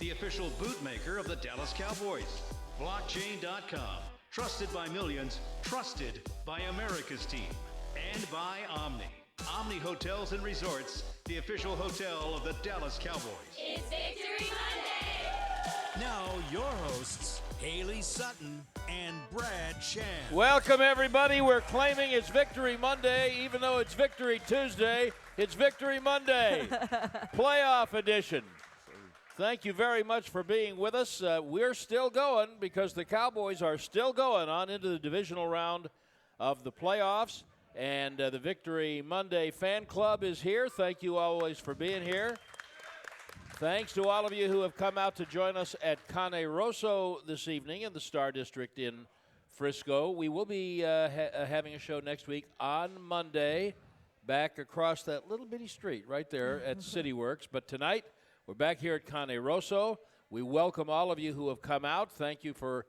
the official bootmaker of the Dallas Cowboys. Blockchain.com. Trusted by millions, trusted by America's team. And by Omni. Omni Hotels and Resorts, the official hotel of the Dallas Cowboys. It's Victory Monday! Now, your hosts, Hailey, Sutton, and Brad Sham. Welcome, everybody. We're claiming it's Victory Monday, even though it's Victory Tuesday. It's Victory Monday, playoff edition. Thank you very much for being with us. We're still going because the Cowboys are still going on into the divisional round of the playoffs. And the Victory Monday fan club is here. Thank you always for being here. Thanks to all of you who have come out to join us at Cane Rosso this evening in the Star District in Frisco. We will be having a show next week on Monday back across that little bitty street right there at CityWorks. But tonight, we're back here at Cane Rosso. We welcome all of you who have come out. Thank you for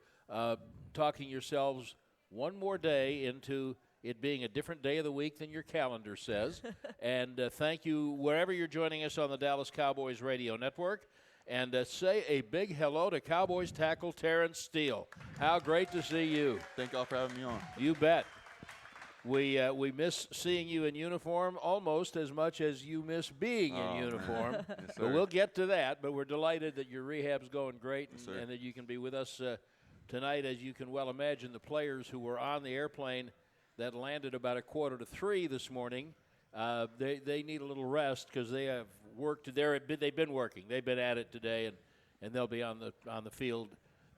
talking yourselves one more day into it being a different day of the week than your calendar says. And thank you wherever you're joining us on the Dallas Cowboys Radio Network. And say a big hello to Cowboys tackle Terence Steele. How great to see you. Thank y'all for having me on. You bet. We miss seeing you in uniform almost as much as you miss being in uniform. Yes, but we'll get to that. But we're delighted that your rehab's going great and that you can be with us tonight. As you can well imagine, the players who were on the airplane that landed about 2:45 this morning, they need a little rest because they have worked. They've been working. They've been at it today, and they'll be on the field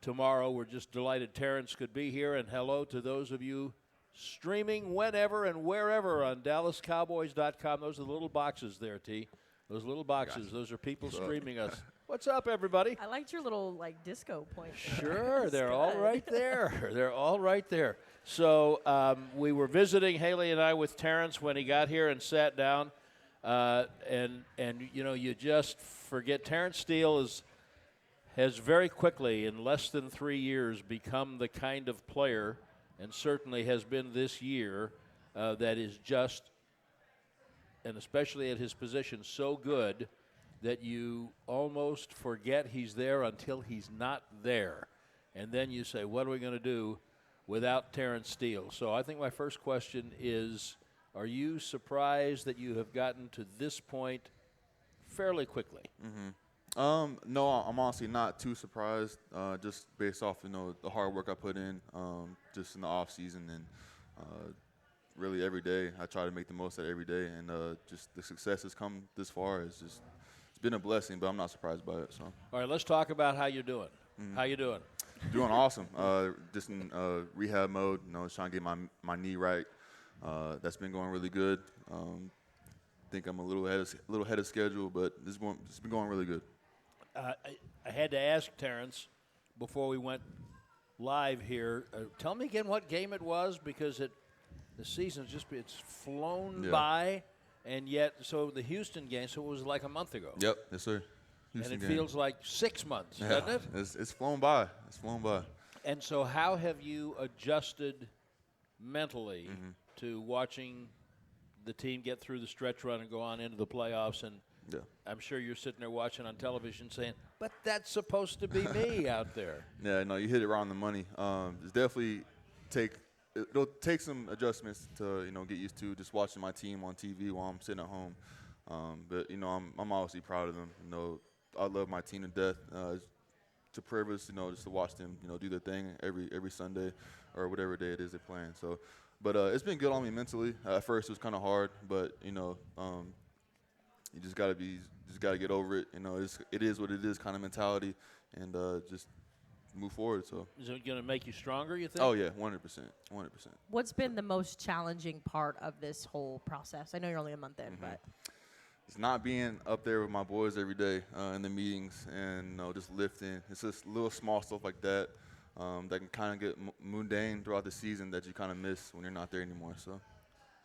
tomorrow. We're just delighted Terence could be here, and hello to those of you streaming whenever and wherever on DallasCowboys.com. Those are the little boxes there, T. Those little boxes. Gotcha. Those are people streaming us. What's up, everybody? I liked your little, disco point. Sure, they're all right there. They're all right there. So we were visiting, Hailey and I, with Terence when he got here and sat down. And you just forget. Terence Steele has very quickly, in less than 3 years, become the kind of player, and certainly has been this year, that is just, and especially at his position, so good that you almost forget he's there until he's not there. And then you say, what are we going to do without Terence Steele? So I think my first question is, are you surprised that you have gotten to this point fairly quickly? Mm-hmm. No, I'm honestly not too surprised, just based off, the hard work I put in just in the off season and really every day. I try to make the most of it every day, and just the success has come this far. It's been a blessing, but I'm not surprised by it. So. All right, let's talk about how you're doing. Mm-hmm. How you doing? Doing awesome. Just in rehab mode, trying to get my knee right. That's been going really good. Think I'm a little ahead of schedule, but it's been going really good. I had to ask Terence before we went live here. Tell me again what game it was, because the season's it's flown by, and yet so the Houston game. So it was like a month ago. Yep, yes sir. Houston and it game. Feels like 6 months, doesn't it? It's flown by. It's flown by. And so how have you adjusted mentally to watching the team get through the stretch run and go on into the playoffs? And I'm sure you're sitting there watching on television saying, but that's supposed to be me out there. Yeah, no, you hit it right on the money. It's definitely it'll take some adjustments to get used to just watching my team on TV while I'm sitting at home. But I'm obviously proud of them. I love my team to death. It's a privilege, just to watch them, do their thing every Sunday or whatever day it is they're playing. So, but it's been good on me mentally. At first, it was kind of hard, but you just gotta get over it. It is what it is, kind of mentality, and just move forward. So, is it going to make you stronger, you think? Oh yeah, 100%. What's been the most challenging part of this whole process? I know you're only a month in, but. It's not being up there with my boys every day in the meetings and just lifting. It's just little small stuff like that that can kind of get mundane throughout the season that you kind of miss when you're not there anymore.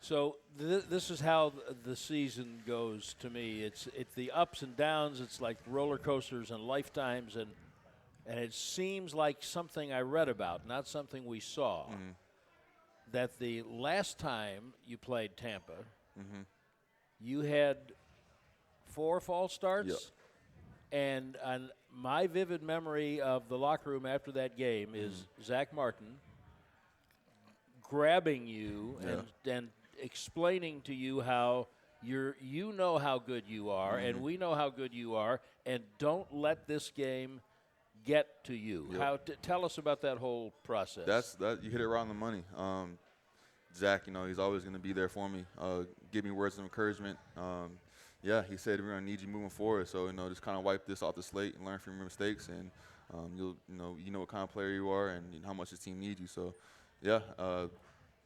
So this is how the season goes to me. It's the ups and downs. It's like roller coasters and lifetimes, and it seems like something I read about, not something we saw. That the last time you played Tampa, you had 4 false starts, and my vivid memory of the locker room after that game is Zach Martin grabbing you and explaining to you how you know how good you are, and we know how good you are, and don't let this game get to you. Yep. Tell us about that whole process. You hit it right on the money. Zach, he's always going to be there for me, give me words of encouragement. He said we're going to need you moving forward. So, just kind of wipe this off the slate and learn from your mistakes, and you know what kind of player you are and how much the team needs you. So,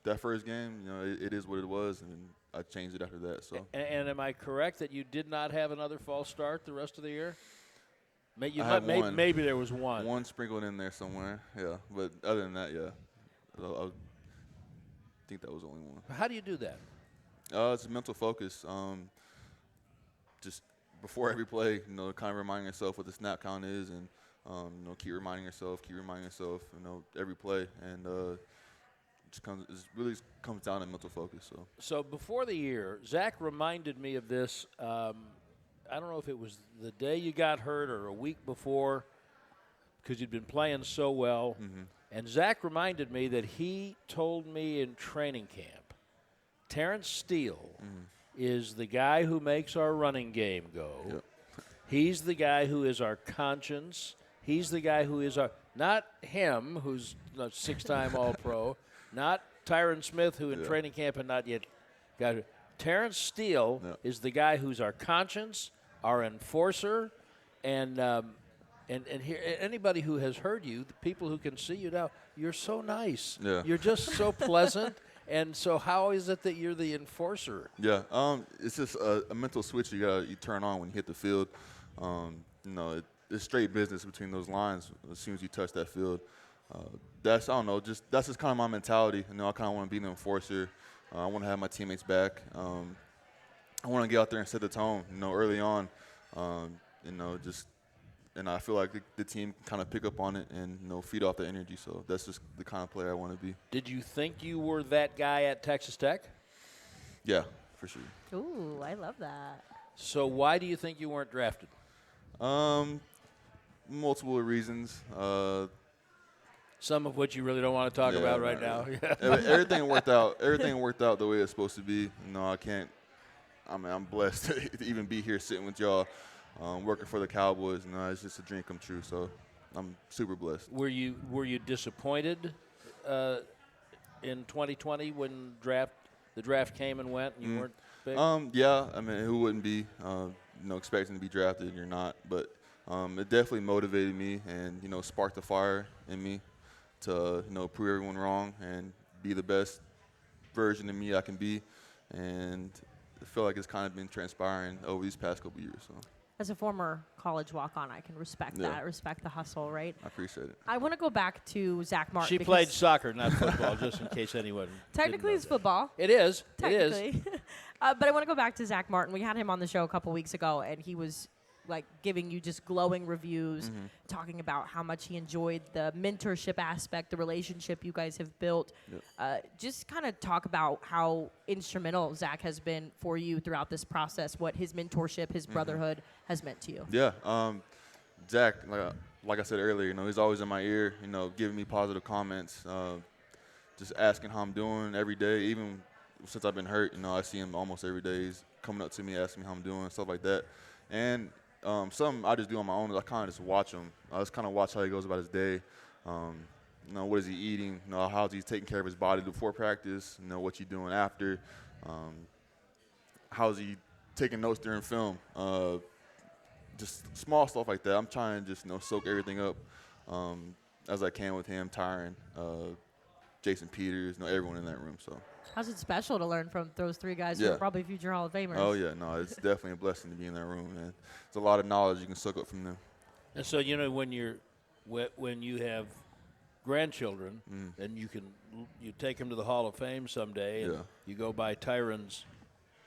that first game, it is what it was, and I changed it after that. So. And am I correct that you did not have another false start the rest of the year? Maybe there was one. One sprinkled in there somewhere, But other than that, I think that was the only one. How do you do that? It's a mental focus. Just before every play, kind of reminding yourself what the snap count is, and keep reminding yourself, every play, and it really comes down to mental focus. So before the year, Zach reminded me of this. I don't know if it was the day you got hurt or a week before, because you'd been playing so well. Mm-hmm. And Zach reminded me that he told me in training camp, Terence Steele is the guy who makes our running game go. Yep. He's the guy who is our conscience. He's the guy who is not him, who's a six-time All-Pro, not Tyron Smith, who in training camp had not yet got it. Terence Steele is the guy who's our conscience, our enforcer, and here, anybody who has heard you, the people who can see you now, you're so nice. Yeah. You're just so pleasant. And so how is it that you're the enforcer? Yeah, it's just a mental switch you turn on when you hit the field. It's straight business between those lines as soon as you touch that field. That's just kind of my mentality. I kind of want to be the enforcer. I want to have my teammates back. I want to get out there and set the tone, early on. And I feel like the team can kind of pick up on it and, feed off the energy. So that's just the kind of player I want to be. Did you think you were that guy at Texas Tech? Yeah, for sure. Ooh, I love that. So why do you think you weren't drafted? Multiple reasons. Some of which you really don't want to talk about right now. Everything worked out. Everything worked out the way it's supposed to be. I'm blessed to even be here sitting with y'all, working for the Cowboys. It's just a dream come true. So I'm super blessed. Were you disappointed in 2020 when the draft came and went and you weren't big? Who wouldn't be expecting to be drafted? You're not, but it definitely motivated me and sparked the fire in me to prove everyone wrong and be the best version of me I can be. And I feel like it's kind of been transpiring over these past couple years. So. As a former college walk-on, I can respect that. Respect the hustle, right? I appreciate it. I want to go back to Zach Martin. She played soccer, not football, just in case anyone. Technically, it's football. It is. Technically. It is. But I want to go back to Zach Martin. We had him on the show a couple weeks ago, and he was giving you just glowing reviews, talking about how much he enjoyed the mentorship aspect, the relationship you guys have built. Yep. Just kind of talk about how instrumental Zach has been for you throughout this process, what his mentorship, his brotherhood has meant to you. Yeah. Zach, like I said earlier, he's always in my ear, giving me positive comments, just asking how I'm doing every day. Even since I've been hurt, I see him almost every day. He's coming up to me, asking me how I'm doing, stuff like that. And something I just do on my own is I kind of just watch him. I just kind of watch how he goes about his day. What is he eating? How's he taking care of his body before practice? What you doing after? How's he taking notes during film? Just small stuff like that. I'm trying to just soak everything up as I can with him, Tyron, Jason Peters, everyone in that room. So. How's it special to learn from those three guys who are probably future Hall of Famers? Oh, yeah. No, it's definitely a blessing to be in that room, man. It's a lot of knowledge you can soak up from them. And so, when you have grandchildren and you take them to the Hall of Fame someday and you go by Tyron's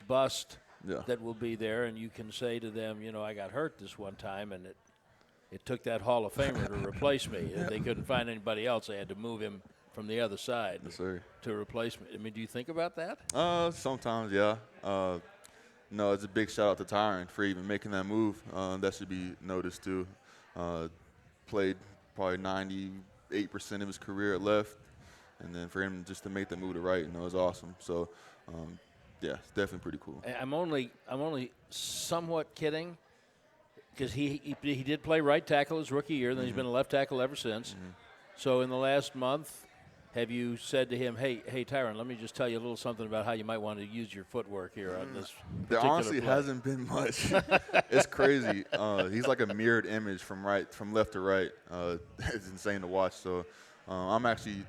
bust that will be there and you can say to them, I got hurt this one time and it took that Hall of Famer to replace me. They couldn't find anybody else. They had to move him from the other side to replace me. Do you think about that? Sometimes, yeah. It's a big shout out to Tyron for even making that move. That should be noticed too. Played probably 98% of his career at left, and then for him just to make the move to right, it was awesome. So, yeah, it's definitely pretty cool. I'm only somewhat kidding because he did play right tackle his rookie year, then he's been a left tackle ever since. So in the last month, have you said to him, hey, Tyron, let me just tell you a little something about how you might want to use your footwork here on this There particular honestly play? hasn't been much. It's crazy. He's like a mirrored image from left to right. It's insane to watch. So I'm actually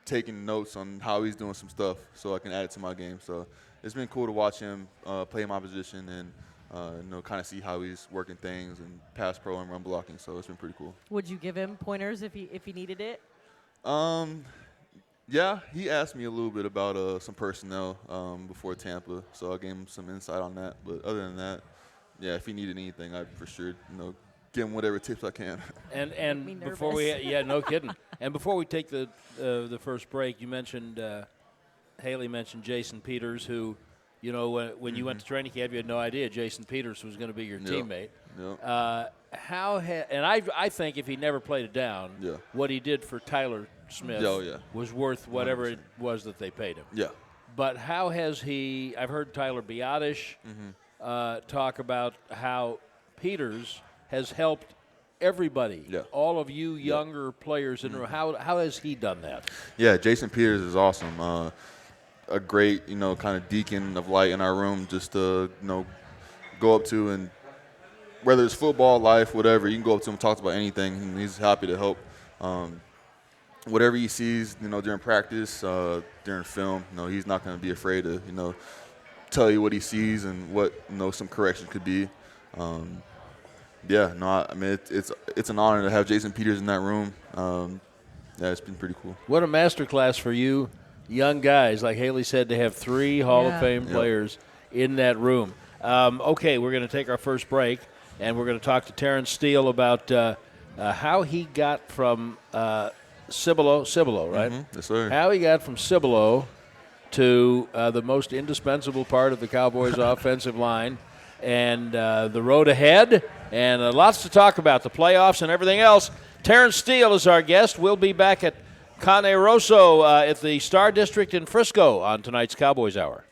taking notes on how he's doing some stuff so I can add it to my game. So it's been cool to watch him play my position and kind of see how he's working things and pass pro and run blocking. So it's been pretty cool. Would you give him pointers if he needed it? Yeah, he asked me a little bit about some personnel before Tampa, so I gave him some insight on that. But other than that, yeah, if he needed anything, I'd for sure, give him whatever tips I can. And before we, no kidding. And before we take the first break, you mentioned Hailey mentioned Jason Peters, who, when you went to training camp, you had no idea Jason Peters was going to be your teammate. Yep. I think if he never played it down, what he did for Tyler Smith was worth whatever 100%. It was that they paid him. Yeah. But how has he? I've heard Tyler Biotish talk about how Peters has helped everybody, all of you younger players in the room. How has he done that? Yeah, Jason Peters is awesome. A great, kind of deacon of light in our room, just to, go up to, and whether it's football, life, whatever, you can go up to him and talk about anything, and he's happy to help. Whatever he sees, during practice, during film, he's not going to be afraid to, tell you what he sees and what, some correction could be. It's an honor to have Jason Peters in that room. It's been pretty cool. What a masterclass for you young guys, like Hailey said, to have 3 Hall of Fame players in that room. Okay, we're going to take our first break, and we're going to talk to Terence Steele about how he got from Cibolo, right? Yes, sir. How he got from Cibolo to the most indispensable part of the Cowboys' offensive line, and the road ahead, and lots to talk about, the playoffs and everything else. Terence Steele is our guest. We'll be back at Cane Rosso at the Star District in Frisco on tonight's Cowboys Hour.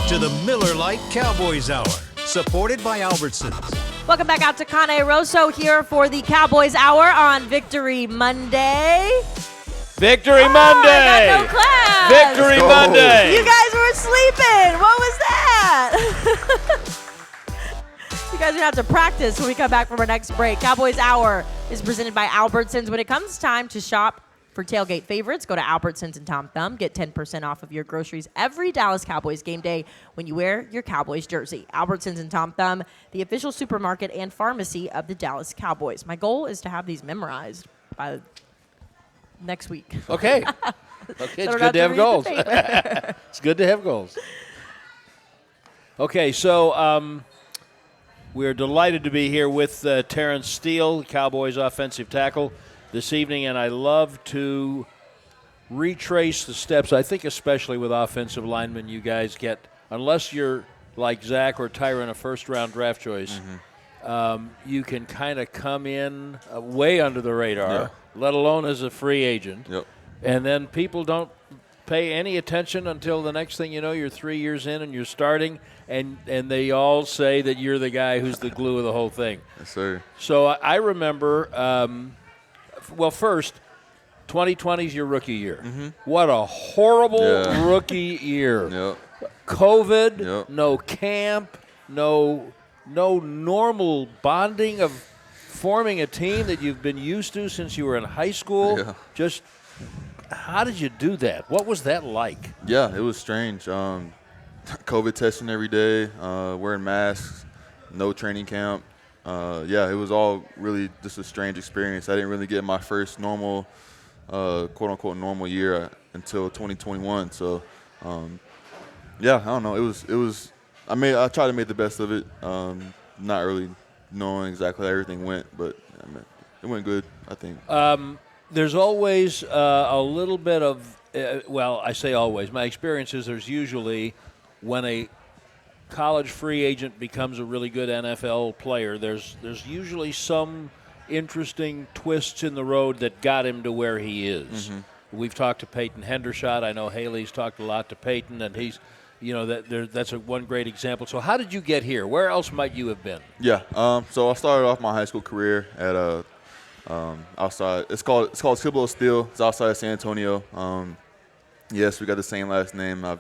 to the Miller Lite Cowboys Hour, supported by Albertsons. Welcome back out to Cane Rosso here for the Cowboys Hour on Victory Monday. Victory I Monday! got no class. Victory Let's go. Monday! You guys were sleeping. What was that? You guys are going to have to practice when we come back from our next break. Cowboys Hour is presented by Albertsons. When it comes time to shop for tailgate favorites, go to Albertsons and Tom Thumb. Get 10% off of your groceries every Dallas Cowboys game day when you wear your Cowboys jersey. Albertsons and Tom Thumb, the official supermarket and pharmacy of the Dallas Cowboys. My goal is to have these memorized by next week. Okay. Okay, it's So good to have read the goals. paper. It's good to have goals. Okay, so we're delighted to be here with Terence Steele, Cowboys offensive tackle, this evening, and I love to retrace the steps. I think especially with offensive linemen, you guys get, unless you're like Zach or Tyron, a first-round draft choice, you can kind of come in way under the radar, let alone as a free agent. Yep. And then people don't pay any attention until the next thing you know, you're 3 years in and you're starting, and they all say that you're the guy who's the glue of the whole thing. Yes, sir. So I remember, well, first, 2020 is your rookie year. What a horrible rookie year. Yep. COVID, Yep. no camp, no normal bonding of forming a team that you've been used to since you were in high school. Yeah. Just how did you do that? What was that like? Yeah, it was strange. COVID testing every day, wearing masks, no training camp. Yeah, it was all really just a strange experience. I didn't really get my first normal, quote-unquote, normal year until 2021. So, yeah, I don't know. It was. I tried to make the best of it. Not really knowing exactly how everything went, but I mean, it went good, I think. There's always a little bit of, well, I say always. My experience is there's usually, when a college free agent becomes a really good NFL player, there's usually some interesting twists in the road that got him to where he is. We've talked to Peyton Hendershot. I know Hailey's talked a lot to Peyton, and he's, you know, that's one great example. So how did you get here? Where else might you have been? Yeah. So I started off my high school career at outside. It's called Cowboys Steel. It's outside of San Antonio. Yes, we got the same last name. I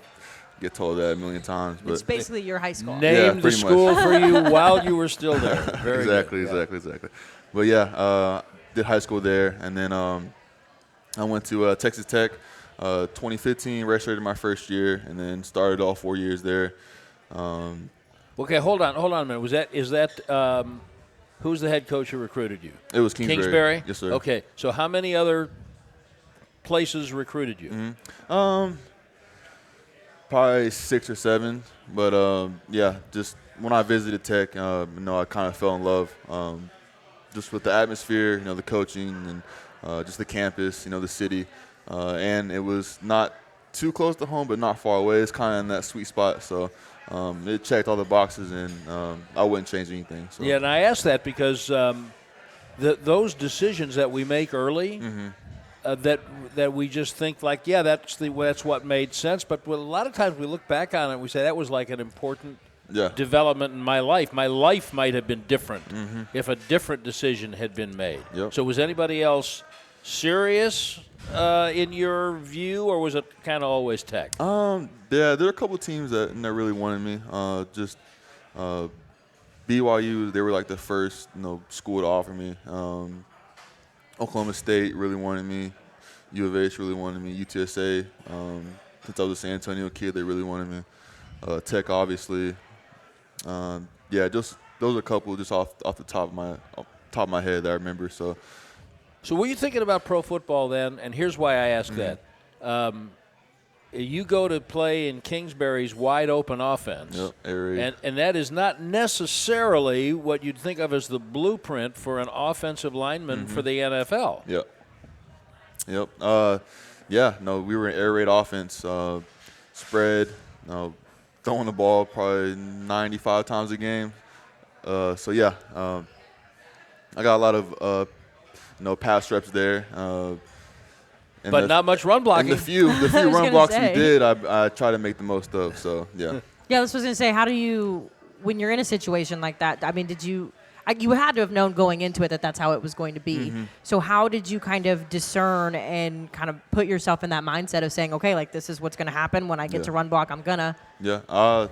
get told that a million times, but It's basically your high school. Named the pretty school much. for you while you were still there. Very exactly. But yeah, did high school there, and then I went to Texas Tech. 2015, redshirted my first year, and then started all 4 years there. Okay, hold on a minute. Is that who's the head coach who recruited you? It was Kingsbury. Kingsbury? Yes, sir. Okay, so how many other places recruited you? Probably 6 or 7, but yeah, just when I visited Tech, I kind of fell in love, just with the atmosphere, the coaching, and just the campus, the city, and it was not too close to home, but not far away. It's kind of in that sweet spot, so it checked all the boxes, and I wouldn't change anything. So. Yeah, and I ask that because those decisions that we make early. That we just think like, yeah, that's what made sense. But a lot of times we look back on it and we say that was like an important development in my life. My life might have been different if a different decision had been made. Yep. So was anybody else serious in your view, or was it kind of always Tech? Yeah, there are a couple teams that really wanted me. BYU, they were like the first school to offer me. Oklahoma State really wanted me. U of H really wanted me. UTSA, since I was a San Antonio kid, they really wanted me. Tech, obviously. Yeah, just those are a couple just off the top of my head that I remember. So were you thinking about pro football then? And here's why I ask that. You go to play in Kingsbury's wide open offense. Yep, air raid. And that is not necessarily what you'd think of as the blueprint for an offensive lineman for the NFL. Yep. Yeah, we were in air raid offense, spread, throwing the ball probably 95 times a game. So yeah, I got a lot of pass reps there. But not much run blocking. And the few run blocks we did, I try to make the most of. So yeah. Yeah, this was going to say, how do you, when you're in a situation like that, I mean, you had to have known going into it that that's how it was going to be. Mm-hmm. So how did you kind of discern and kind of put yourself in that mindset of saying, okay, like this is what's going to happen when I get to run block, I'm going to. Yeah.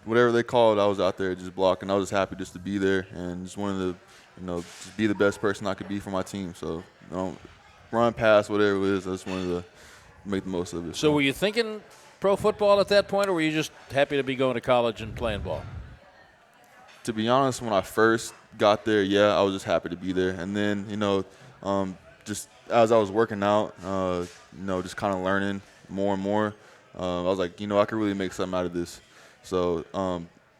Whatever they called, I was out there just blocking. I was just happy just to be there and just wanted to, just be the best person I could be for my team. So, run past whatever it is. I just wanted to make the most of it. So were you thinking pro football at that point, or were you just happy to be going to college and playing ball? To be honest, when I first got there, yeah, I was just happy to be there. And then, just as I was working out, just kind of learning more and more, I was like, I could really make something out of this. So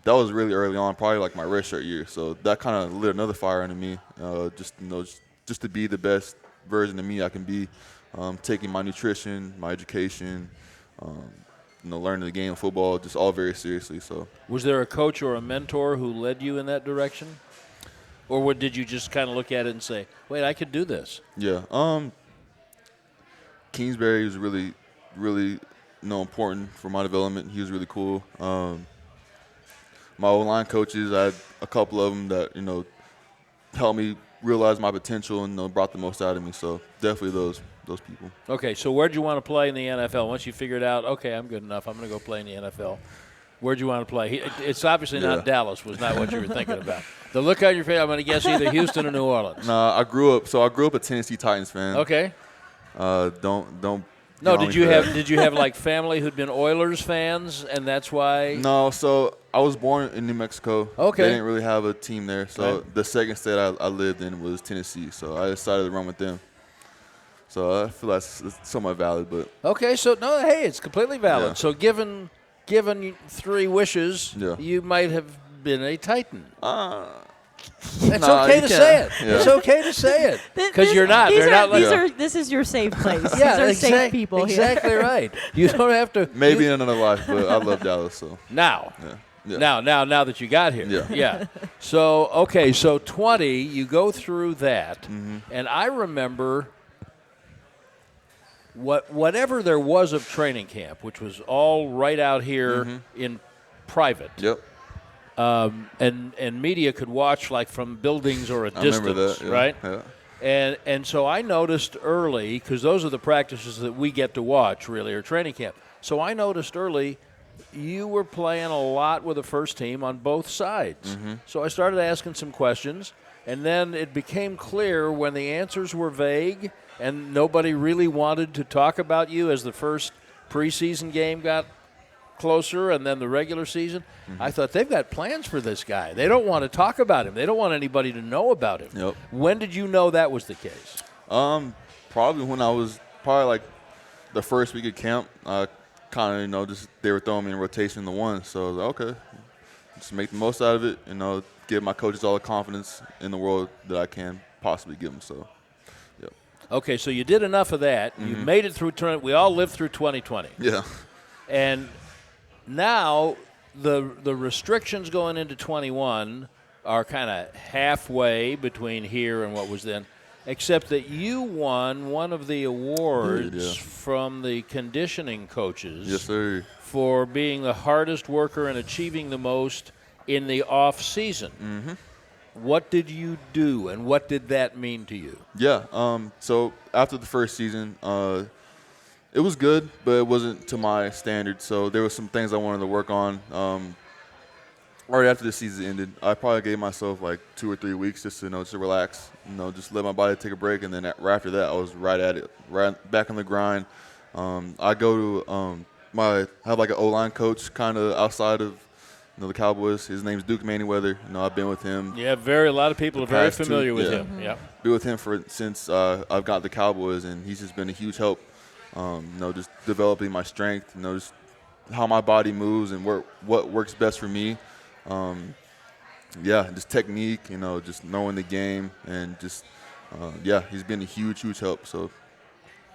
that was really early on, probably like my redshirt year. So that kind of lit another fire under me, just to be the best version of me I can be, taking my nutrition, my education, learning the game of football, just all very seriously. So, was there a coach or a mentor who led you in that direction, or did you just kind of look at it and say, "Wait, I could do this"? Yeah, Kingsbury was really, really, important for my development. He was really cool. My O-line coaches, I had a couple of them that helped me realize my potential and brought the most out of me. So definitely those people. Okay, so where'd you want to play in the NFL? Once you figured out, okay, I'm good enough, I'm going to go play in the NFL. Where'd you want to play? It's obviously not Dallas. Was not what you were thinking about. The look on your face, I'm going to guess either Houston or New Orleans. Nah, I grew up a Tennessee Titans fan. Okay. Don't. No, did you have like family who'd been Oilers fans, and that's why? No, so I was born in New Mexico. Okay. They didn't really have a team there, so the second state I lived in was Tennessee. So I decided to run with them. So I feel that's somewhat valid, but. Okay, so no, hey, it's completely valid. Yeah. So given 3 wishes, you might have been a Titan. It's okay to say it. Yeah. It's okay to say it because you're not. This is your safe place. Yeah, these are safe people exactly here. right. You don't have to. Maybe in another life, but I love Dallas. So now. Yeah. Now that you got here. Yeah. So 20, you go through that, and I remember whatever there was of training camp, which was all right out here in private. Yep. And media could watch like from buildings or a distance, remember that, right? Yeah. And so I noticed early, because those are the practices that we get to watch, really, or training camp. So I noticed early you were playing a lot with the first team on both sides. So I started asking some questions, and then it became clear when the answers were vague and nobody really wanted to talk about you as the first preseason game got closer and then the regular season. I thought they've got plans for this guy. They don't want to talk about him. They don't want anybody to know about him. Yep. When did you know that was the case? Probably when I was like the first week of camp. I kind of just they were throwing me in rotation in the one. So I was like, okay, just make the most out of it. Give my coaches all the confidence in the world that I can possibly give them. So. Okay, so you did enough of that. You made it through. We all lived through 2020. Yeah. And now the restrictions going into 21 are kind of halfway between here and what was then, except that you won one of the awards from the conditioning coaches. Yes, sir. For being the hardest worker and achieving the most in the off season. What did you do, and what did that mean to you? Yeah. So after the first season, it was good, but it wasn't to my standard. So there were some things I wanted to work on. Right after the season ended, I probably gave myself like 2 or 3 weeks just to relax, just let my body take a break. And then right after that, I was right at it, right back on the grind. I go to I have like an O-line coach kind of outside of the Cowboys. His name's Duke Manyweather. I've been with him. Yeah, a lot of people are very familiar with him. Yeah, been with him since I've got the Cowboys, and he's just been a huge help. Just developing my strength, just how my body moves and what works best for me. Just technique, just knowing the game, and just he's been a huge help. So.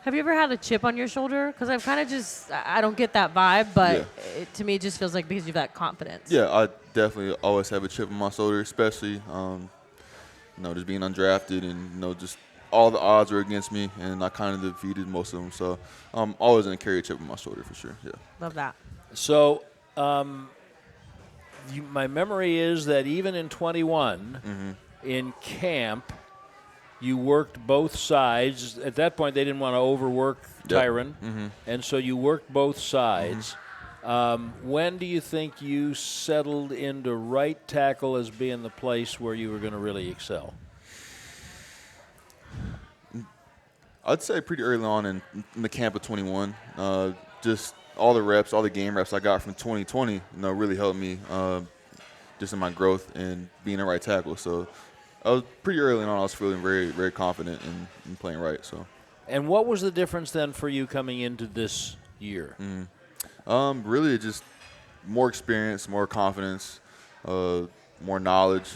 Have you ever had a chip on your shoulder? Because I've kind of I don't get that vibe, but to me it just feels like because you have that confidence. Yeah, I definitely always have a chip on my shoulder, especially, just being undrafted and, just all the odds were against me, and I kind of defeated most of them. So I'm always going to carry a chip on my shoulder for sure, yeah. Love that. So My memory is that even in 21, in camp, you worked both sides. At that point, they didn't want to overwork Tyron, and so you worked both sides. When do you think you settled into right tackle as being the place where you were going to really excel? I'd say pretty early on in the camp of 21. Just all the reps, all the game reps I got from 2020, really helped me just in my growth and being a right tackle. So I was pretty early on. I was feeling very, very confident in playing right. So. And what was the difference then for you coming into this year? Really just more experience, more confidence, more knowledge.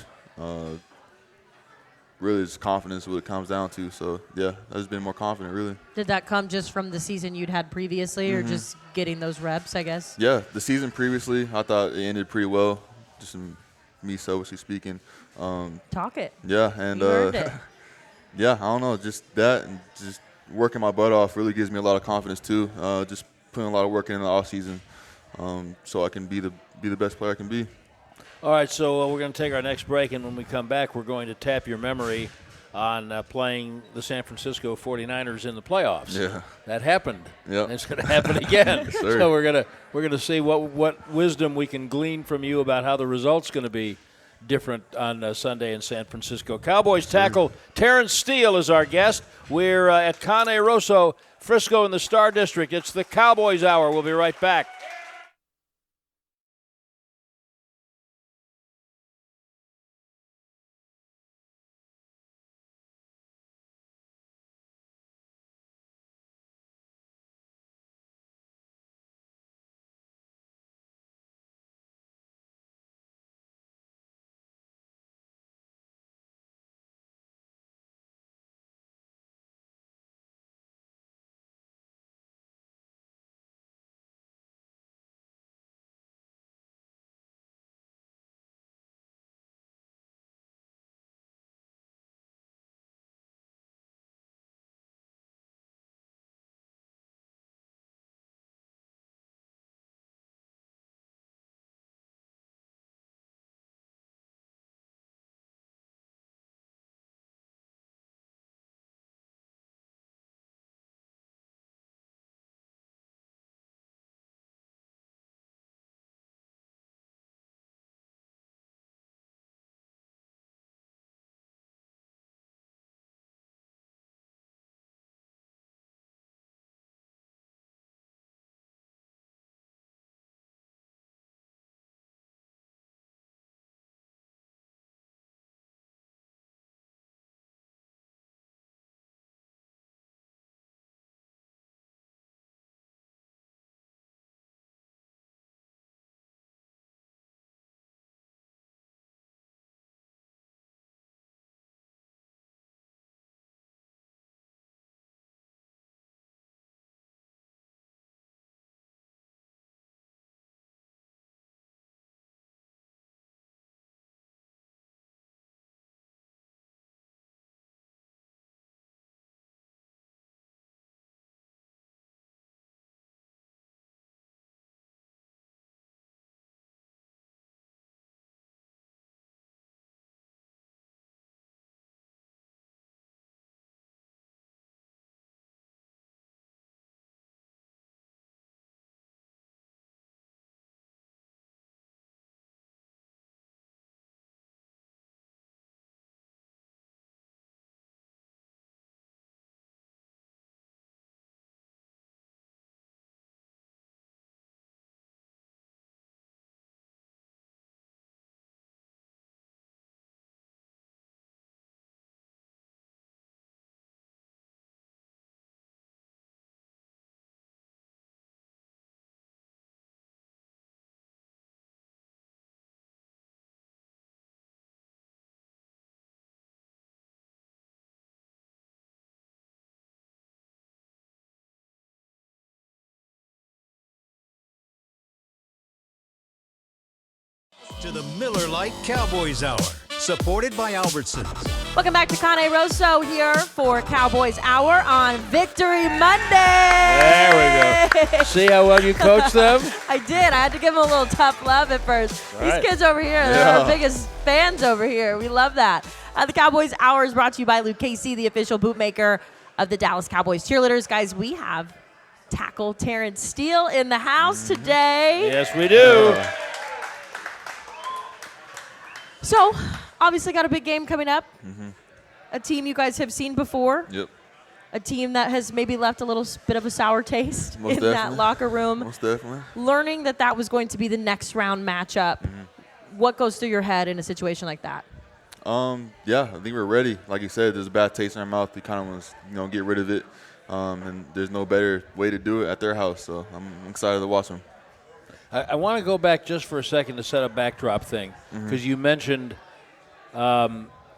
Really just confidence is what it comes down to. So, yeah, I've just been more confident, really. Did that come just from the season you'd had previously or just getting those reps, I guess? Yeah, the season previously, I thought it ended pretty well, just in me selfishly speaking. Talk it. Yeah, and You earned it. yeah, I don't know, just that and just working my butt off really gives me a lot of confidence too. Just putting a lot of work in the off season, so I can be the best player I can be. All right, so we're going to take our next break, and when we come back, we're going to tap your memory on playing the San Francisco 49ers in the playoffs. Yeah. That happened. Yep. And it's going to happen again. Yes, sir. So we're going to see what wisdom we can glean from you about how the result's going to be different on Sunday in San Francisco. Cowboys tackle Terence Steele is our guest. We're at Cane Rosso, Frisco in the Star District. It's the Cowboys Hour. We'll be right back. To the Miller Lite Cowboys Hour, Supported by Albertsons. Welcome back to Cane Rosso here for Cowboys Hour on Victory Monday. There we go. See how well you coached them? I did. I had to give them a little tough love at first. These kids over here, they're our biggest fans over here. We love that. The Cowboys Hour is brought to you by Luke Casey, the official bootmaker of the Dallas Cowboys cheerleaders. Guys, we have tackle Terence Steele in the house today. Yes, we do. So, obviously got a big game coming up. A team you guys have seen before. Yep. A team that has maybe left a little bit of a sour taste in that locker room. Most definitely. Learning that was going to be the next round matchup. What goes through your head in a situation like that? Yeah, I think we're ready. Like you said, there's a bad taste in our mouth. We kind of want to, get rid of it. And there's no better way to do it at their house. So I'm excited to watch them. I want to go back just for a second to set a backdrop thing, because you mentioned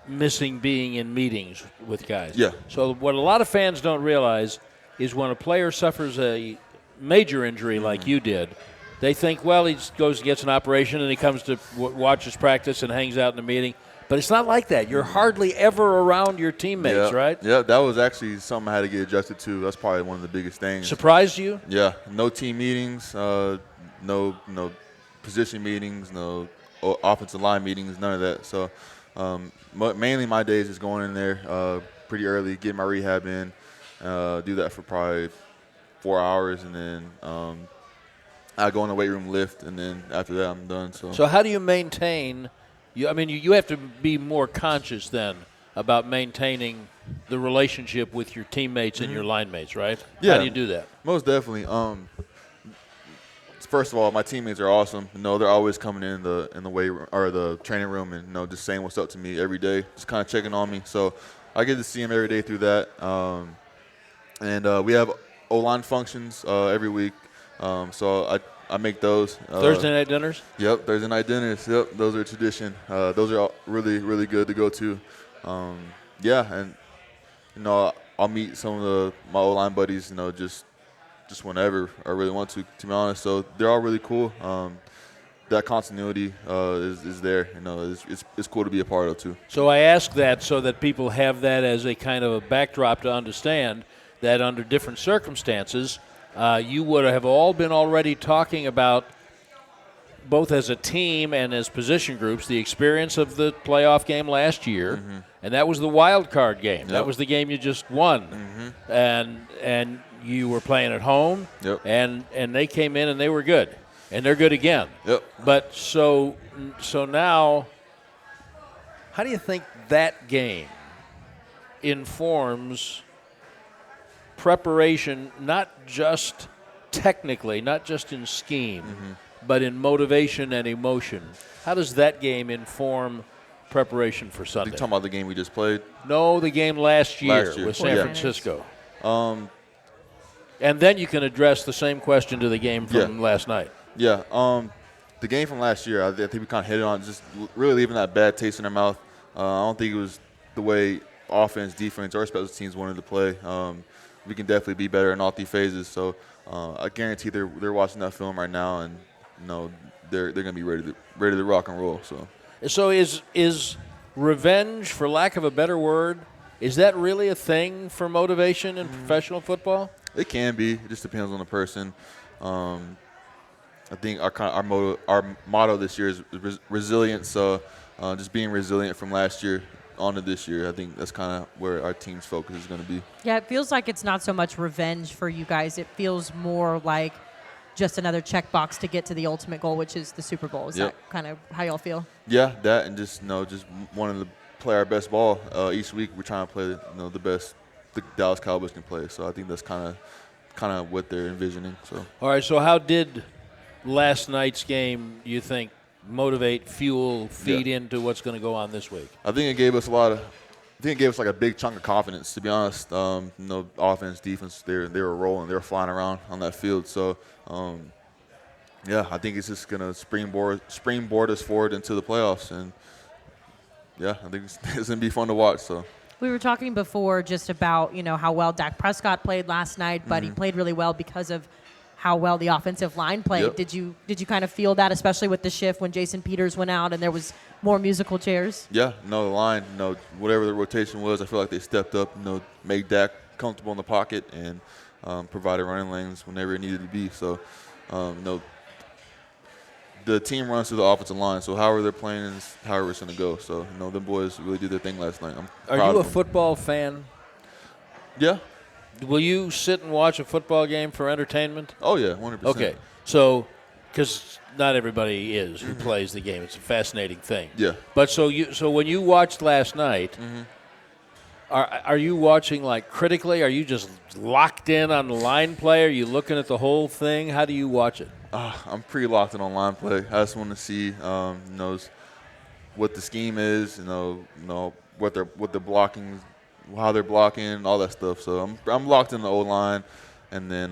missing being in meetings with guys. Yeah. So what a lot of fans don't realize is when a player suffers a major injury like you did, they think, well, he just goes and gets an operation and he comes to watch his practice and hangs out in the meeting. But it's not like that. You're hardly ever around your teammates, right? Yeah, that was actually something I had to get adjusted to. That's probably one of the biggest things. Surprised you? Yeah, no team meetings, no position meetings, no offensive line meetings, none of that. So mainly my days is going in there pretty early, get my rehab in, do that for probably 4 hours, and then I go in the weight room, lift, and then after that I'm done. So how do you maintain? You have to be more conscious then about maintaining the relationship with your teammates and your line mates, right? Yeah. How do you do that? Most definitely. First of all, my teammates are awesome. They're always coming in the weight room or the training room and just saying what's up to me every day, just kind of checking on me. So I get to see them every day through that. And we have O-line functions every week. So I make those. Thursday night dinners? Yep, Thursday night dinners. Yep, those are a tradition. Those are really, really good to go to. Yeah, and I'll meet some of my O-line buddies. Just whenever I really want to be honest. So they're all really cool. That continuity is there. It's cool to be a part of too. So I ask that so that people have that as a kind of a backdrop to understand that under different circumstances, you would have all been already talking about, both as a team and as position groups, the experience of the playoff game last year, and that was the wild card game. Yep. That was the game you just won, and you were playing at home, and they came in and they were good, and they're good again. Yep. But so now, how do you think that game informs preparation, not just technically, not just in scheme, but in motivation and emotion? How does that game inform preparation for Sunday? You talking about the game we just played? No, the game last year with San Yeah. Francisco. And then you can address the same question to the game from last night. Yeah. The game from last year, I think we kind of hit it on, just really leaving that bad taste in our mouth. I don't think it was the way offense, defense, or special teams wanted to play. We can definitely be better in all three phases. So I guarantee they're watching that film right now, and they're going to be ready to rock and roll. So is revenge, for lack of a better word, is that really a thing for motivation in professional football? It can be. It just depends on the person. I think our motto this year is resilience. So just being resilient from last year on to this year. I think that's kind of where our team's focus is going to be. Yeah, it feels like it's not so much revenge for you guys. It feels more like just another checkbox to get to the ultimate goal, which is the Super Bowl. Is that kind of how y'all feel? Yeah, that, and just wanting to play our best ball each week. We're trying to play the best the Dallas Cowboys can play. So I think that's kind of what they're envisioning. So all right. So how did last night's game, you think, motivate, fuel, feed into what's going to go on this week? I think it gave us like a big chunk of confidence, to be honest. Offense, defense, they were rolling, they were flying around on that field. So, I think it's just gonna springboard us forward into the playoffs, and I think it's gonna be fun to watch. So. We were talking before just about how well Dak Prescott played last night, but he played really well because of how well the offensive line played. Yep. Did you kind of feel that, especially with the shift when Jason Peters went out and there was more musical chairs? Yeah, no, the line, whatever the rotation was, I feel like they stepped up, made Dak comfortable in the pocket and provided running lanes whenever it needed to be. So, the team runs through the offensive line, so however they're playing is however it's going to go. So, them boys really did their thing last night. Are you a football fan? Yeah. Will you sit and watch a football game for entertainment? Oh, yeah, 100%. Okay. So, because not everybody is who plays the game. It's a fascinating thing. Yeah. But so when you watched last night, are you watching like critically? Are you just locked in on the line play? Are you looking at the whole thing? How do you watch it? I'm pretty locked in on line play. I just want to see, what the scheme is, what they're blocking, how they're blocking, all that stuff. So I'm locked in the O-line, and then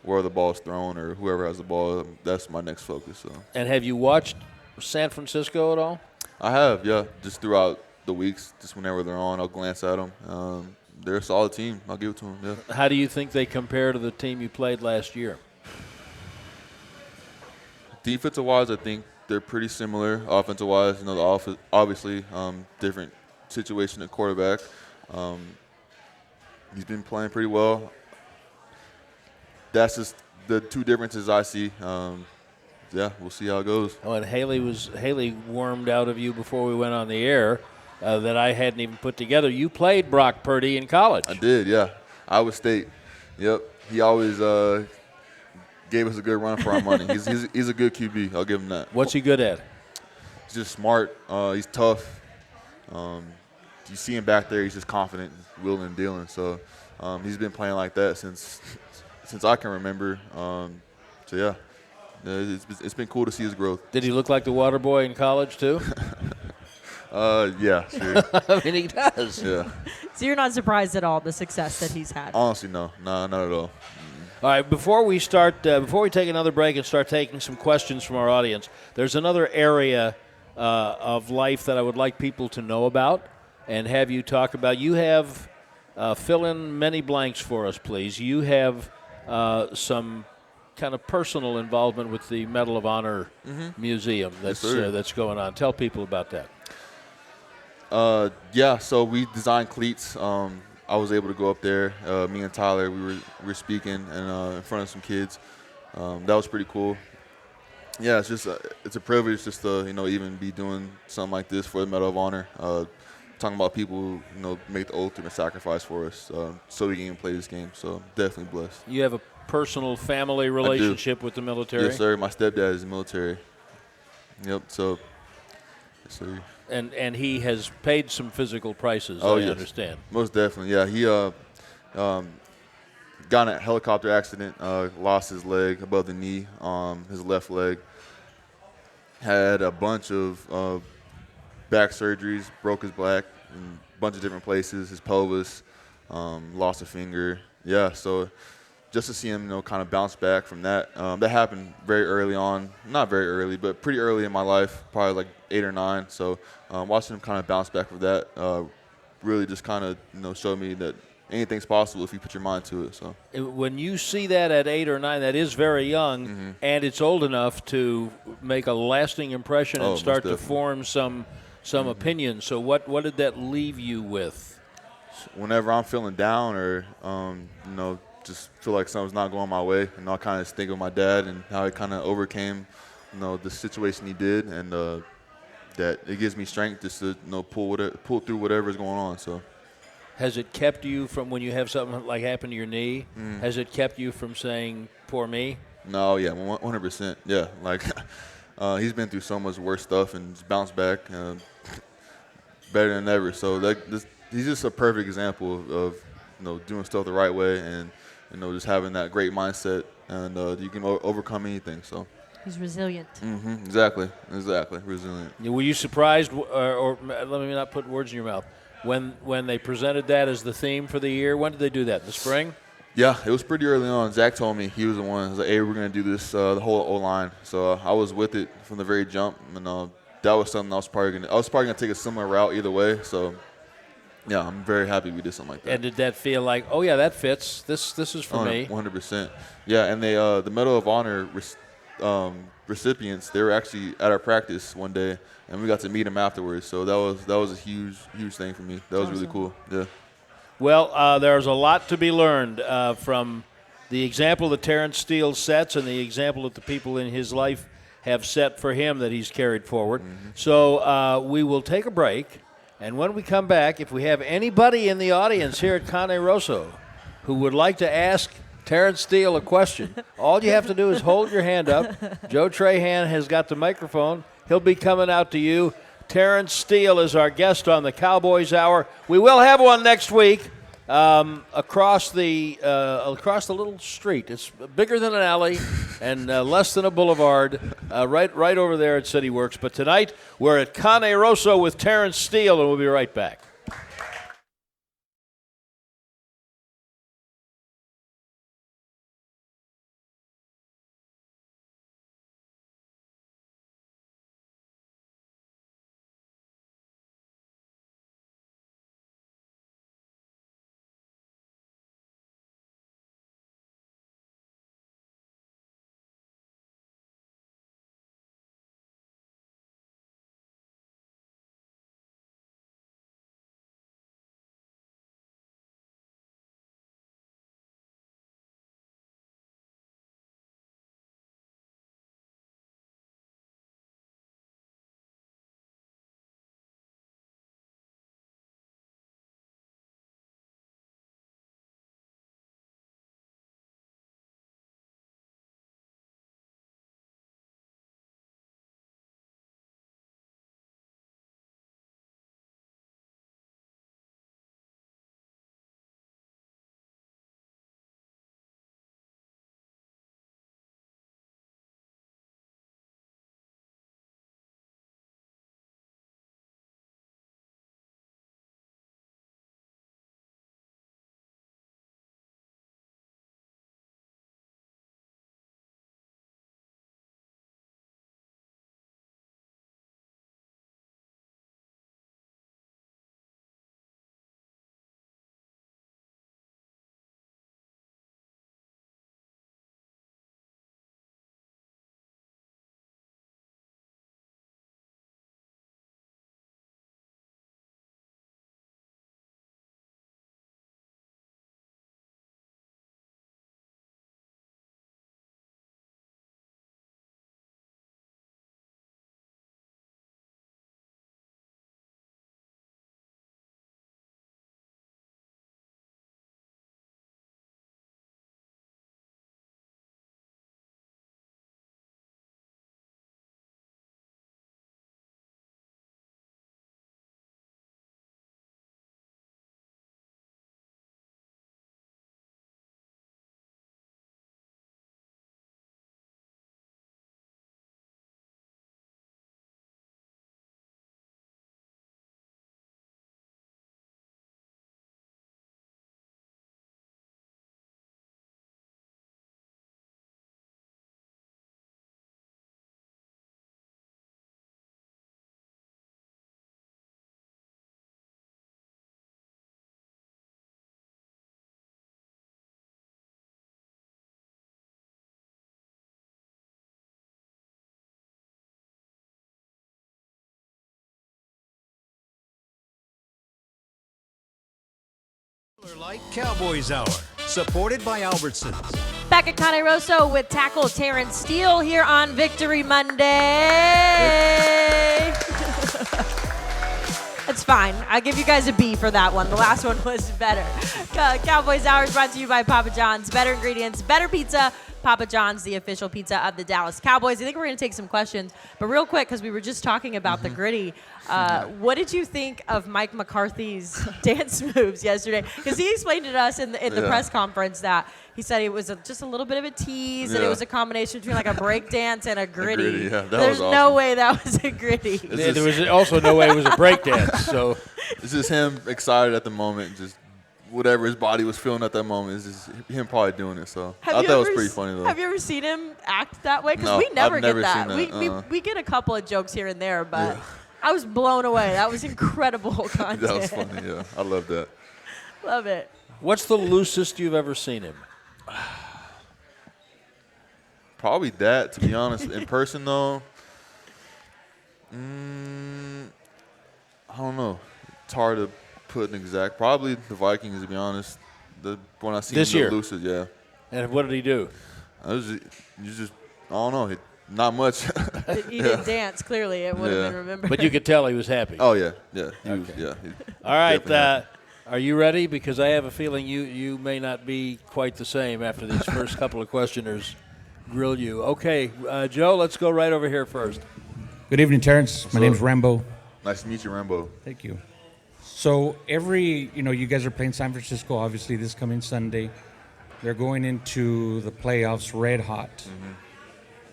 where the ball's thrown or whoever has the ball, that's my next focus. So. And have you watched San Francisco at all? I have, yeah, just throughout the weeks, just whenever they're on, I'll glance at them. They're a solid team. I'll give it to them, yeah. How do you think they compare to the team you played last year? Defensive-wise, I think they're pretty similar. Offensive-wise, obviously different situation at quarterback. He's been playing pretty well. That's just the two differences I see. Yeah, we'll see how it goes. Oh, and Hailey wormed out of you before we went on the air that I hadn't even put together. You played Brock Purdy in college. I did, yeah. Iowa State. Yep. He always gave us a good run for our money. He's a good QB. I'll give him that. What's he good at? He's just smart. He's tough. You see him back there. He's just confident, wheeling and dealing. So he's been playing like that since I can remember. So yeah, it's been cool to see his growth. Did he look like the water boy in college too? Yeah, sure. I mean, he does. Yeah. So you're not surprised at all the success that he's had? Honestly, no, not at all. All right, before we take another break and start taking some questions from our audience, there's another area of life that I would like people to know about and have you talk about. You have, fill in many blanks for us, please. You have some kind of personal involvement with the Medal of Honor Museum that's going on. Tell people about that. Yeah, so we designed cleats. I was able to go up there. Me and Tyler, we were speaking and in front of some kids. That was pretty cool. Yeah, it's just it's a privilege just to even be doing something like this for the Medal of Honor. Talking about people who make the ultimate sacrifice for us, so we can even play this game. So definitely blessed. You have a personal family relationship with the military? Yes, sir. My stepdad is in the military. Yep. So, yes, sir. And he has paid some physical prices, I understand. Most definitely, yeah. He got in a helicopter accident, lost his leg above the knee, his left leg. Had a bunch of back surgeries, broke his back in a bunch of different places, his pelvis, lost a finger. Yeah, so just to see him, kind of bounce back from that. That happened very early on. Not very early, but pretty early in my life, probably like 8 or 9. So watching him kind of bounce back from that really just kind of, showed me that anything's possible if you put your mind to it. So when you see that at 8 or 9, that is very young, and it's old enough to make a lasting impression and start to form some opinion. So what did that leave you with? Whenever I'm feeling down or just feel like something's not going my way, I kind of think of my dad and how he kind of overcame the situation he did, and that it gives me strength just to pull through whatever's going on. So. Has it kept you from, when you have something like happen to your knee, has it kept you from saying, poor me? No, yeah, 100%. Yeah, like he's been through so much worse stuff and just bounced back better than ever. So he's just a perfect example of doing stuff the right way and just having that great mindset, and you can overcome anything. So he's resilient. Exactly, resilient. Were you surprised, or let me not put words in your mouth, when they presented that as the theme for the year? When did they do that? In the spring? Yeah, it was pretty early on. Zach told me, he was the one. He was like, hey, we're going to do this, the whole O-line. So I was with it from the very jump, and that was something I was probably going to take a similar route either way. So Yeah, I'm very happy we did something like that. And did that feel like, oh yeah, that fits? This is for me. 100%. Yeah, and they the Medal of Honor recipients, they were actually at our practice one day, and we got to meet them afterwards. So that was a huge thing for me. That was really cool. Yeah. Well, there's a lot to be learned from the example that Terence Steele sets and the example that the people in his life have set for him that he's carried forward. So we will take a break, and when we come back, if we have anybody in the audience here at Cane Rosso who would like to ask Terence Steele a question, all you have to do is hold your hand up. Joe Trahan has got the microphone. He'll be coming out to you. Terence Steele is our guest on the Cowboys Hour. We will have one next week across the little street. It's bigger than an alley and less than a boulevard, right over there at City Works. But tonight we're at Cane Rosso with Terence Steele, and we'll be right back. Miller Lite Cowboys Hour, supported by Albertsons. Back at Cane Rosso with tackle Terence Steele here on Victory Monday. It's fine. I'll give you guys a B for that one. The last one was better. Cowboys Hour is brought to you by Papa John's. Better ingredients, better pizza. Papa John's, the official pizza of the Dallas Cowboys. I think we're going to take some questions. But real quick, because we were just talking about the gritty, what did you think of Mike McCarthy's dance moves yesterday? Because he explained to us in the press conference that he said it was just a little bit of a tease, and it was a combination between like a break dance and a gritty. There's no way that was a gritty. There was also no way it was a break dance. So it's just him excited at the moment, just whatever his body was feeling at that moment. It's just him probably doing it. So I thought that was pretty funny, though. Have you ever seen him act that way? Because No, we never I've get never that. seen that. We get a couple of jokes here and there, but I was blown away. That was incredible content. That was funny. Yeah, I love that. Love it. What's the loosest you've ever seen him? Probably that, to be honest. In person, though, I don't know. It's hard to put an exact. Probably the Vikings, to be honest. When I see This him year? the loosest, yeah. And what did he do? I don't know. Not much. He didn't dance, clearly. It would have been remembered. But you could tell he was happy. Oh, yeah. Yeah. He was, All right. definitely happy. Are you ready? Because I have a feeling you may not be quite the same after these first couple of questioners grill you. Okay, Joe, let's go right over here first. Good evening, Terrence. My name's Rambo. Nice to meet you, Rambo. Thank you. So you guys are playing San Francisco, obviously, this coming Sunday. They're going into the playoffs red hot. Mm-hmm.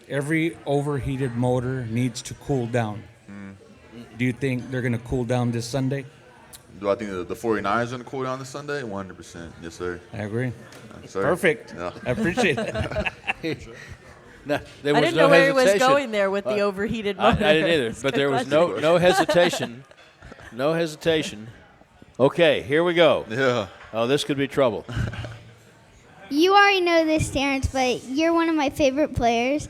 Every overheated motor needs to cool down. Do you think they're going to cool down this Sunday? Do I think the 49ers are going to cool down this Sunday? 100%. Yes, sir. I agree. Yes, sir. Perfect. Yeah. I appreciate it. No, there I was didn't no know where he was hesitation. going there with the overheated I motor. didn't either, It's a but good there was question. no hesitation. No hesitation. Okay, here we go. Yeah. Oh, this could be trouble. You already know this, Terrence, but you're one of my favorite players.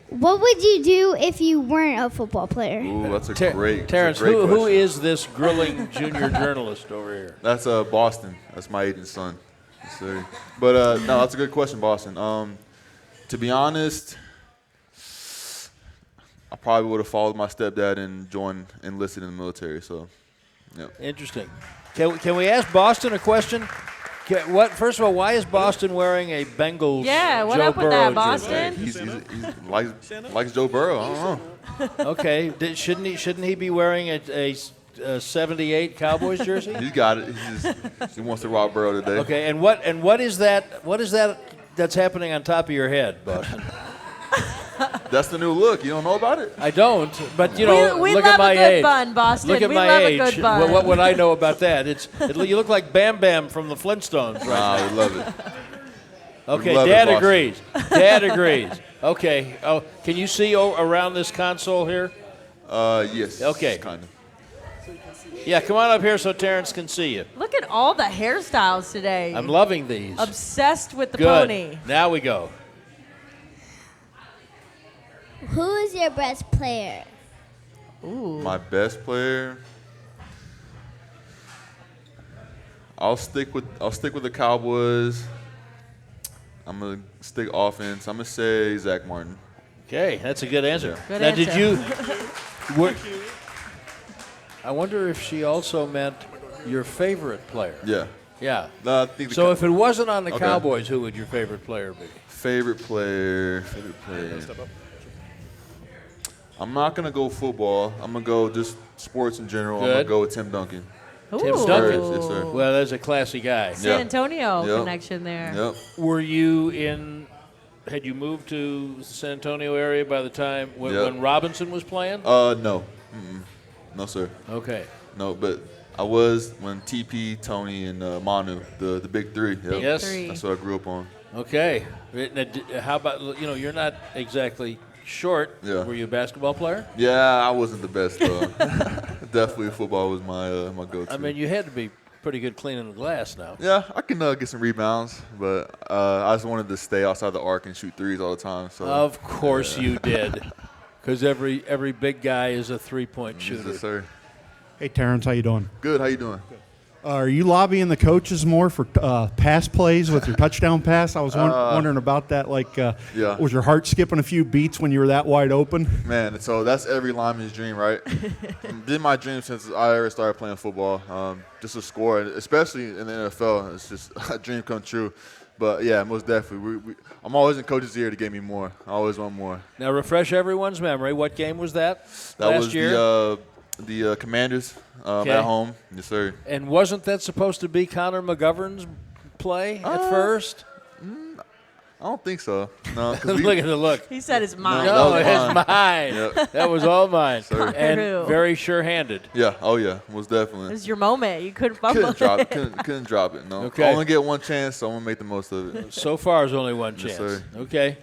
What would you do if you weren't a football player? Ooh, that's a Terrence, that's a great who question. is this grilling junior journalist over here? That's Boston. That's my agent's son. Yes, sir. But no, that's a good question, Boston. To be honest, I probably would have followed my stepdad and enlisted in the military. So, yeah. Interesting. Can we ask Boston a question? First of all, why is Boston wearing a Bengals Yeah, what Joe up with Burrow that, Boston? He's likes Joe Burrow. I don't know. jersey? Okay, shouldn't he be wearing a 78 Cowboys jersey? He's got it. He wants to rob Burrow today. Okay, and what is that? What is that that's happening on top of your head, Boston? That's the new look. You don't know about it? I don't, but you know, we look love at my a good age. bun, Boston. Look at we my love age. a good bun. What would I know about that? You look like Bam Bam from the Flintstones, right? Nah, we love it. Okay, love it, Dad Boston. agrees. Dad agrees. Okay. Oh, can you see around this console here? Yes. Okay. Kind of. Yeah, come on up here so Terrence can see you. Look at all the hairstyles today. I'm loving these. Obsessed with the Good. pony. Now we go. Who is your best player? Ooh. My best player. I'll stick with the Cowboys. I'm gonna stick offense. I'm gonna say Zach Martin. Okay, that's a good answer. Good now, answer. did you? I wonder if she also meant your favorite player. Yeah. Yeah. No, I think So if it wasn't on the Okay. Cowboys, who would your favorite player be? favorite player. I'm not gonna go football. I'm gonna go just sports in general. I'm gonna Good. go with Tim Duncan. Tim Ooh. Duncan. Yes, sir. Well, there's a classy guy. San Yeah. Antonio Yep. connection there. Yep. Were you had you moved to the San Antonio area by the time when Robinson was playing? No. No, sir. Okay. No, but I was when TP, Tony, and Manu, the big three. Yep. Yes. Three. That's what I grew up on. Okay. How about, you're not exactly short. Yeah. Were you a basketball player? Yeah, I wasn't the best though. Definitely football was my go-to. I mean, you had to be pretty good cleaning the glass now. Yeah, I can get some rebounds, but I just wanted to stay outside the arc and shoot threes all the time. So Of course you did. Because every big guy is a three-point shooter. yes, sir. Hey, Terrence, how you doing? Good. How you doing? Are you lobbying the coaches more for pass plays with your touchdown pass? I was wondering about that. Yeah. Was your heart skipping a few beats when you were that wide open? Man, so that's every lineman's dream, right? Been my dream since I ever started playing football. Just to score, especially in the NFL, it's just a dream come true. But yeah, most definitely. I'm always in coach's ear to get me more. I always want more. Now, refresh everyone's memory. What game was that? That last was year? the Commanders Okay. at home. Yes, sir. And wasn't that supposed to be Connor McGovern's play at first? I don't think so. No, 'cause Look at the look. He said it's mine. that No, was it's mine. Yep. That was all mine. Sir. And Who? very sure-handed. Yeah. Oh yeah. Most It definitely. was your moment. You couldn't fumble Couldn't drop it. it. Couldn't drop it. No. Okay. I only get one chance, so I'm gonna make the most of it. So far, there's only one Yes, chance. sir. Okay.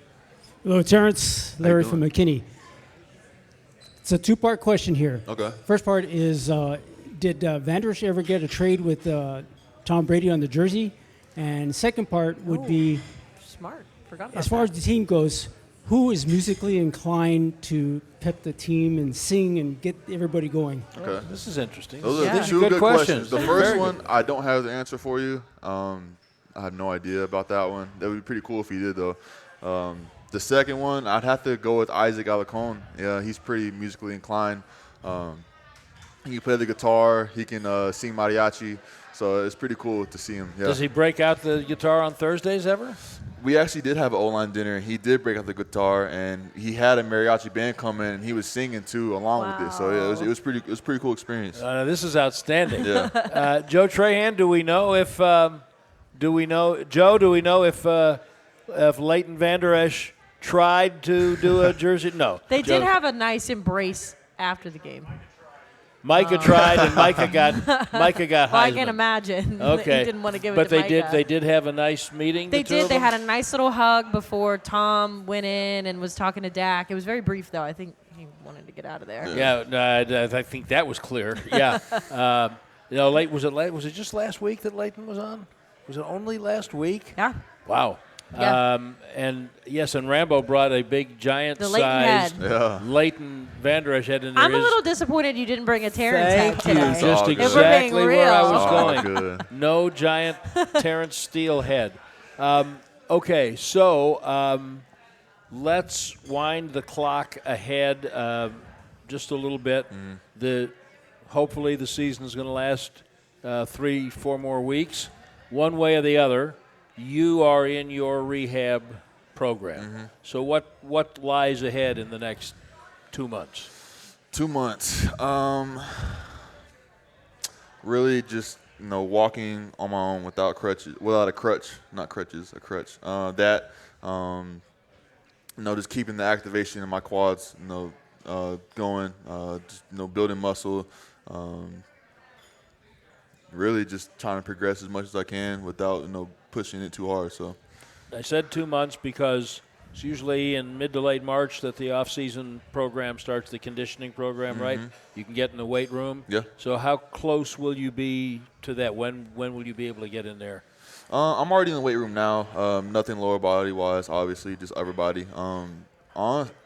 Hello, Terrence. How you Larry from doing? McKinney. It's a two-part question here. Okay. First part is, did Van Der Esch ever get a trade with Tom Brady on the jersey? And second part would be, Smart. Forgot about as far as the team goes, who is musically inclined to pep the team and sing and get everybody going? Okay. This is interesting. Those Yeah. are two Good good questions. The questions. first Very one, good. I don't have the answer for you. I have no idea about that one. That would be pretty cool if he did, though. The second one, I'd have to go with Isaac Alarcón. Yeah, he's pretty musically inclined. He can play the guitar. He can sing mariachi. So it's pretty cool to see him. Yeah. Does he break out the guitar on Thursdays ever? We actually did have an O-line dinner. He did break out the guitar, and he had a mariachi band come in, and he was singing too along with it. So yeah, it was pretty cool experience. This is outstanding. Yeah. Joe Trahan, do we know if Leighton Vander Esch tried to do a jersey? No. They Joe- did have a nice embrace after the game. Micah tried, and Micah got Heisman. Well, I can imagine. Okay. He didn't want to give but it to Micah. They did have a nice meeting. They the two did. of They them? had a nice little hug before Tom went in and was talking to Dak. It was very brief, though. I think he wanted to get out of there. Yeah, no, I think that was clear. Yeah. Was it just last week that Leighton was on? Was it only last week? Yeah. Wow. Yeah. And yes, and Rambo brought a big, The Leighton giant-sized Yeah. Leighton Vander Esch head in there. I'm a little disappointed you didn't bring a Terrence Thank head you. today. Just all good. If we're being exactly where I real. was All going. good. No giant Terence Steele head. Okay, so let's wind the clock ahead just a little bit. Hopefully the season is going to last 3-4 more weeks. One way or the other, you are in your rehab program. So what lies ahead in the next 2 months? 2 months. Really just, walking on my own without a crutch. Just keeping the activation in my quads, going, just, building muscle. Really just trying to progress as much as I can without, pushing it too hard. So I said 2 months because it's usually in mid to late March that the off-season program starts, the conditioning program, right? You can get in the weight room. Yeah. So how close will you be to that? When will you be able to get in there? I'm already in the weight room now. Nothing lower body-wise, obviously, just upper body. I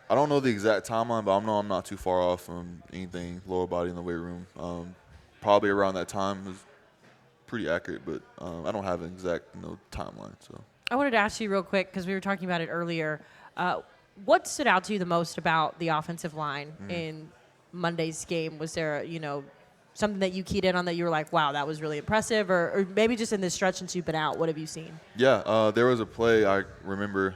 don't know the exact timeline, but I know I'm not too far off from anything lower body in the weight room. Probably around that time is pretty accurate, but I don't have an exact timeline. So I wanted to ask you real quick because we were talking about it earlier. What stood out to you the most about the offensive line in Monday's game? Was there, something that you keyed in on that you were like, wow, that was really impressive? Or maybe just in this stretch since you've been out, what have you seen? Yeah, there was a play I remember.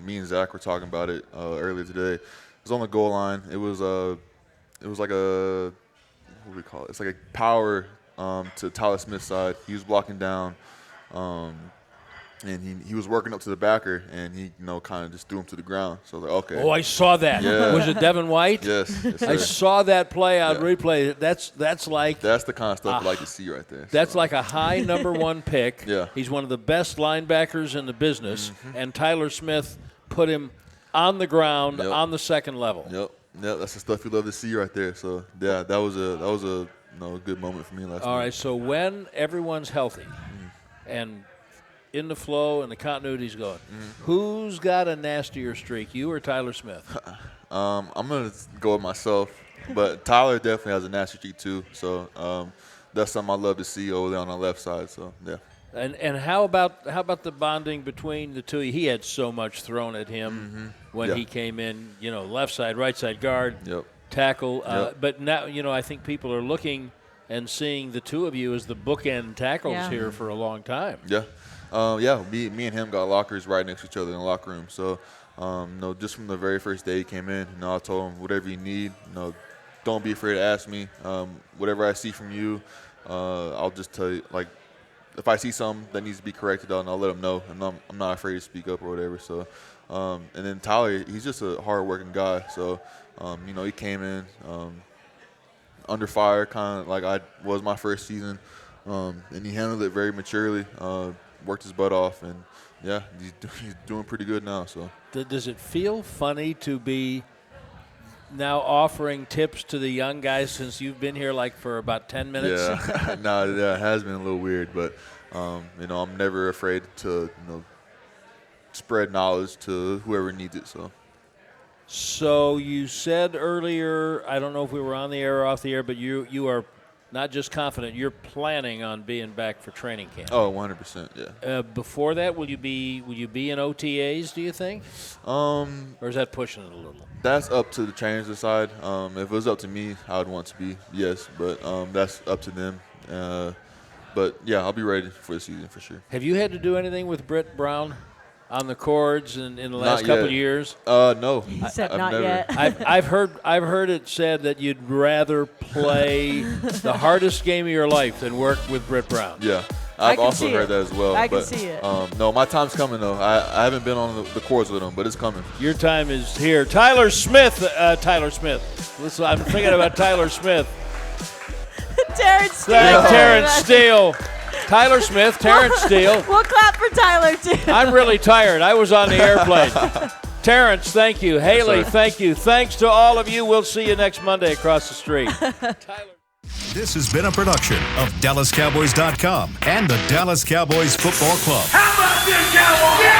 Me and Zach were talking about it earlier today. It was on the goal line. It was like a what do we call it? It's like a power to Tyler Smith's side. He was blocking down, and he was working up to the backer, and he kind of just threw him to the ground. So I was like, okay. Oh, I saw that. Yeah. Was it Devin White? Yes, I sir. saw that play on Yeah. replay. That's like That's the kind of stuff I like to see right there. that's So, like a high number one pick. Yeah. He's one of the best linebackers in the business, and Tyler Smith put him on the ground Yep. on the second level. Yep, that's the stuff you love to see right there. So yeah, that was a good moment for me last All night. right, so when everyone's healthy and in the flow and the continuity's going, who's got a nastier streak, you or Tyler Smith? I'm gonna go with myself, but Tyler definitely has a nasty streak too. So that's something I love to see over there on the left side. So yeah. And how about the bonding between the two? He had so much thrown at him when Yeah. he came in, left side, right side guard, Yep. tackle. Yep. But now, I think people are looking and seeing the two of you as the bookend tackles Yeah. here for a long time. Yeah. Me and him got lockers right next to each other in the locker room. So, just from the very first day he came in, I told him, whatever you need, don't be afraid to ask me. Whatever I see from you, I'll just tell you. Like, if I see something that needs to be corrected, I'll let him know. And I'm not afraid to speak up or whatever. So, and then Tyler, he's just a hard-working guy. So, he came in under fire, kind of like I was my first season, and he handled it very maturely. Worked his butt off, and yeah, he's doing pretty good now. So Does it feel funny to be now offering tips to the young guys since you've been here like for about 10 minutes? Yeah, no, that has been a little weird, but I'm never afraid to spread knowledge to whoever needs it. So you said earlier, I don't know if we were on the air or off the air, but you are not just confident, you're planning on being back for training camp. Oh, 100%, yeah. Before that, will you be in OTAs, do you think? Or is that pushing it a little? That's up to the trainers to decide. If it was up to me, I would want to be, yes, but that's up to them. But, yeah, I'll be ready for the season for sure. Have you had to do anything with Britt Brown on the cords in the last couple of years? No. He said I've not never. yet. I've heard it said that you'd rather play the hardest game of your life than work with Britt Brown. Yeah, I I've can also see heard it. that as well. I can see it. No, my time's coming though. I haven't been on the courts with him, but it's coming. Your time is here. Tyler Smith. Listen, I'm thinking about Tyler Smith. Terence Steele. Terence Steele. Tyler Smith, Terence Steele. We'll clap for Tyler, too. I'm really tired. I was on the airplane. Terrence, thank you. Haley, thank you. Thanks to all of you. We'll see you next Monday across the street. Tyler. This has been a production of DallasCowboys.com and the Dallas Cowboys Football Club. How about this, Cowboys? Yeah!